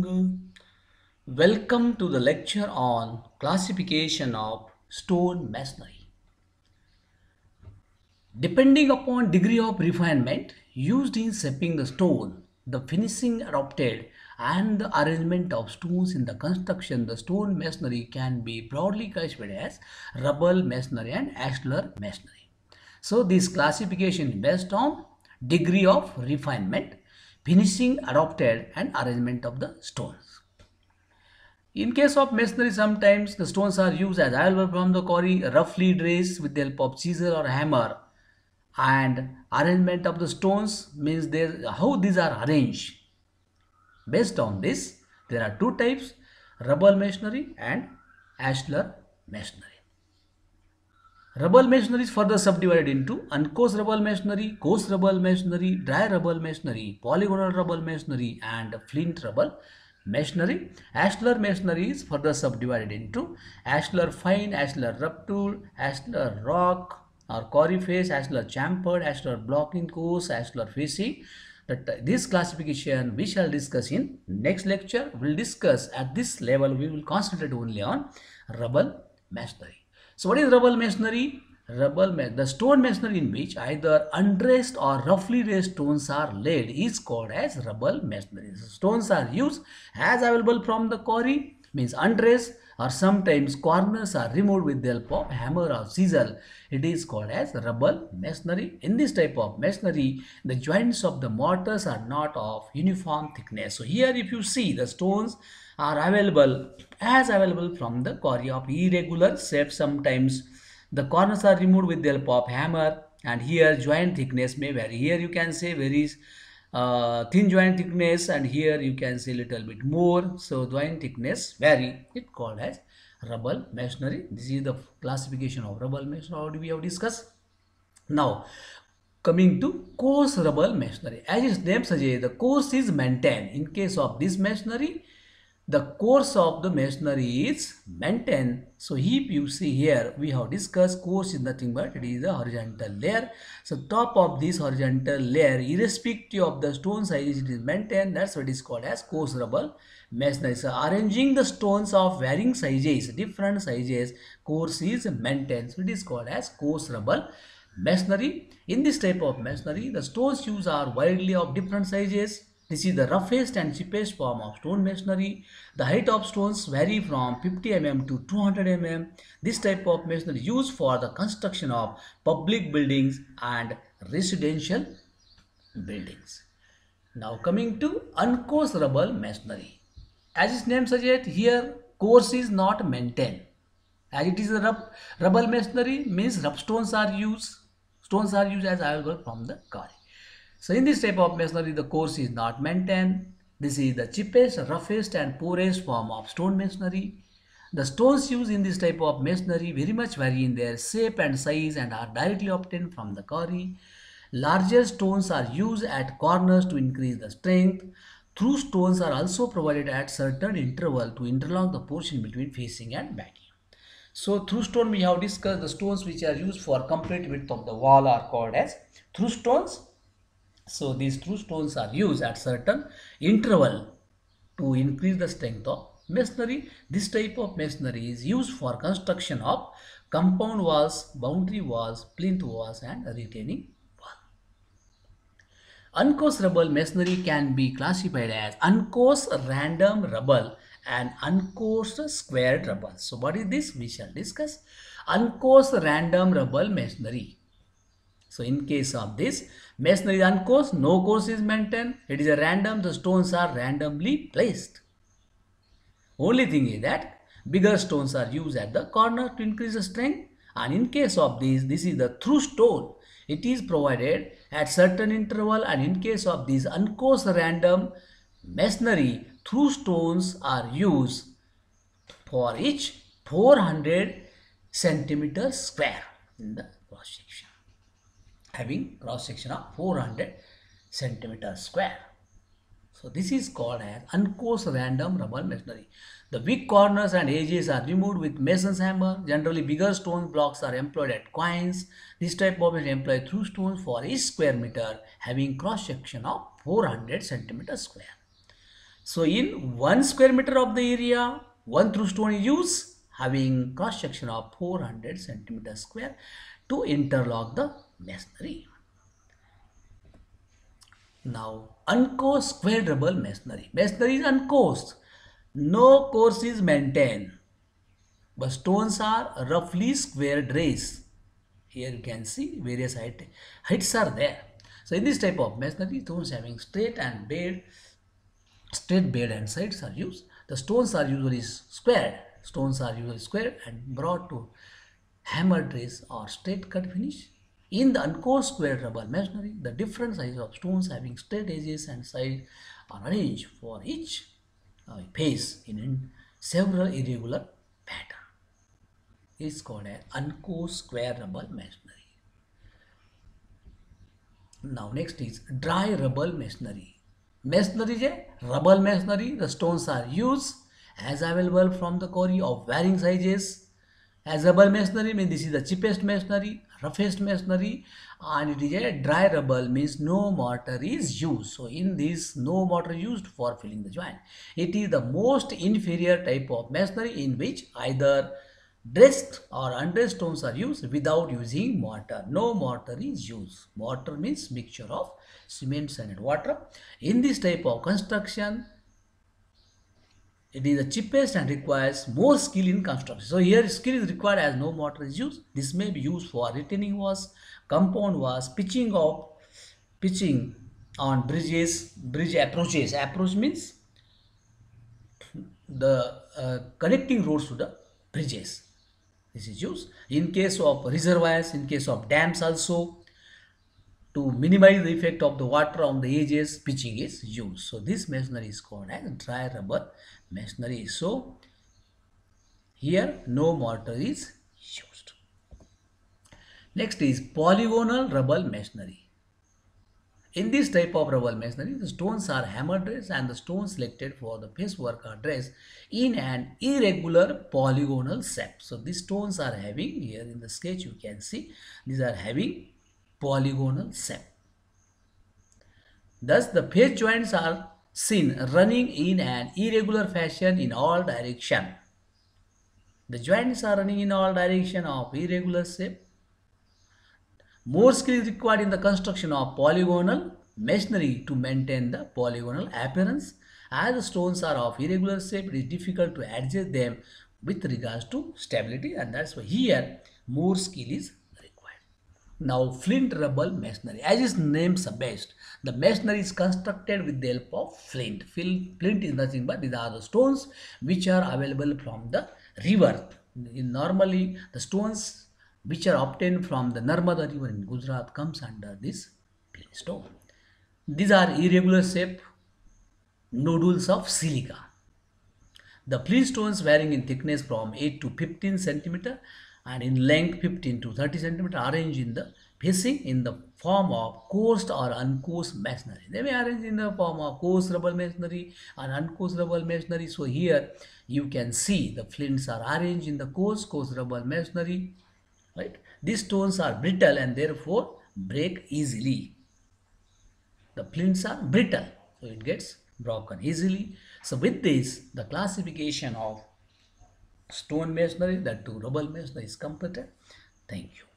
morning. Welcome to the lecture on classification of stone masonry. Depending upon degree of refinement used in shaping the stone, the finishing adopted and the arrangement of stones in the construction, the stone masonry can be broadly classified as rubble masonry and ashlar masonry. So this classification is based on degree of refinement, finishing adopted and arrangement of the stones. In case of masonry, sometimes the stones are used as available from the quarry, roughly traced with the help of chisel or hammer, and arrangement of the stones means how these are arranged. Based on this, there are two types: rubble masonry and ashlar masonry. Rubble masonry is further subdivided into uncoarse rubble masonry, coarse rubble masonry, dry rubble masonry, polygonal rubble masonry, and flint rubble masonry. Ashlar masonry is further subdivided into ashlar fine, ashlar rough tool, ashlar rock or quarry face, ashlar chamfered, ashlar blocking course, ashlar facing. This classification we shall discuss in next lecture. We will discuss at this level. We will concentrate only on rubble masonry. So what is rubble masonry? The stone masonry in which either undressed or roughly raised stones are laid is called as rubble masonry. So stones are used as available from the quarry, means undressed, or sometimes corners are removed with the help of hammer or chisel. It is called as rubble masonry. In this type of masonry, the joints of the mortars are not of uniform thickness. So here if you see, the stones are available from the quarry of irregular shape. Sometimes the corners are removed with the help of hammer, and here joint thickness may vary. Here you can say very thin joint thickness, and here you can say little bit more. So joint thickness vary. It called as rubble masonry. This is the classification of rubble masonry. Already we have discussed. Now coming to coarse rubble masonry. As its name suggests, the course is maintained. In case of this masonry, the course of the masonry is maintained. So if you see here, we have discussed course is nothing but it is a horizontal layer. So top of this horizontal layer, irrespective of the stone size, it is maintained. That's what is called as coarse rubble masonry. So arranging the stones of varying sizes, different sizes, course is maintained. So it is called as coarse rubble masonry. In this type of masonry, the stones used are widely of different sizes. This is the roughest and cheapest form of stone masonry. The height of stones vary from 50 mm to 200 mm. This type of masonry is used for the construction of public buildings and residential buildings. Now coming to uncoarse rubble masonry. As its name suggests, here course is not maintained. As it is a rubble masonry, means rough stones are used. Stones are used as available from the quarry. So in this type of masonry, the course is not maintained. This is the cheapest, roughest and poorest form of stone masonry. The stones used in this type of masonry very much vary in their shape and size and are directly obtained from the quarry. Larger stones are used at corners to increase the strength. Through stones are also provided at certain interval to interlock the portion between facing and backing. So through stone we have discussed the stones which are used for complete width of the wall are called as through stones. So these through stones are used at certain interval to increase the strength of masonry. This type of masonry is used for construction of compound walls, boundary walls, plinth walls and retaining wall. Uncoarse rubble masonry can be classified as uncoarse random rubble and uncoarse squared rubble. So what is this? We shall discuss. Uncoarse random rubble masonry. So in case of this, masonry is uncoarse, no course is maintained. It is a random, the stones are randomly placed. Only thing is that bigger stones are used at the corner to increase the strength. And in case of this is the through stone. It is provided at certain interval, and in case of this uncoarse random masonry, through stones are used for each 400 centimeters square in the cross section, having cross section of 400 centimeters square. So this is called as uncoarse random rubble masonry. The weak corners and edges are removed with mason's hammer. Generally bigger stone blocks are employed at quoins. This type of is employed through stones for each square meter, having cross section of 400 centimeters square. So in 1 square meter of the area, one through stone is used, having cross section of 400 centimeter square to interlock the masonry. Now, uncoarse square rubble masonry. Masonry is uncoarse. No course is maintained, but stones are roughly squared raised. Here you can see various heights are there. So in this type of masonry, stones having straight bed and sides are used. The stones are usually squared. Stones are usually squared and brought to hammered raise or straight cut finish. In the uncoarse square rubble masonry, the different sizes of stones having straight edges and sides are arranged for each face in several irregular patterns. It's called an uncoarse square rubble masonry. Now next is dry rubble masonry. Masonry is a rubble masonry. The stones are used as available from the quarry of varying sizes. As rubble masonry means this is the cheapest masonry, roughest masonry, and it is a dry rubble means no mortar is used. So in this, no mortar used for filling the joint. It is the most inferior type of masonry in which either dressed or undressed stones are used without using mortar. No mortar is used. Mortar means mixture of cement, sand and water. In this type of construction, it is the cheapest and requires more skill in construction. So here skill is required as no mortar is used. This may be used for retaining walls, compound walls, pitching on bridges, bridge approaches. Approach means the connecting roads to the bridges. This is used in case of reservoirs, in case of dams also. To minimize the effect of the water on the edges, pitching is used. So this masonry is called as dry rubber masonry. So here no mortar is used. Next is polygonal rubble masonry. In this type of rubble masonry, the stones are hammer dressed and the stones selected for the face work are dressed in an irregular polygonal shape. So these stones are having, here in the sketch you can see, these are having polygonal shape. Thus, the face joints are seen running in an irregular fashion in all directions. The joints are running in all directions of irregular shape. More skill is required in the construction of polygonal masonry to maintain the polygonal appearance. As the stones are of irregular shape, it is difficult to adjust them with regards to stability, and that's why here more skill is required. Now flint rubble masonry. As its name suggests, the masonry is constructed with the help of flint. Flint is nothing but these are the stones which are available from the river. Normally the stones which are obtained from the Narmada river in Gujarat comes under this flint stone. These are irregular shape nodules of silica. The flint stones varying in thickness from 8 to 15 centimeter and in length 15 to 30 centimeter arranged in the facing in the form of coarse or uncoarse masonry. They may arrange in the form of coarse rubble masonry or uncoarse rubble masonry. So here you can see the flints are arranged in the coarse rubble masonry. Right? These stones are brittle and therefore break easily. The flints are brittle, so it gets broken easily. So with this, the classification of stone masonry, that to rubble masonry is completed. Thank you.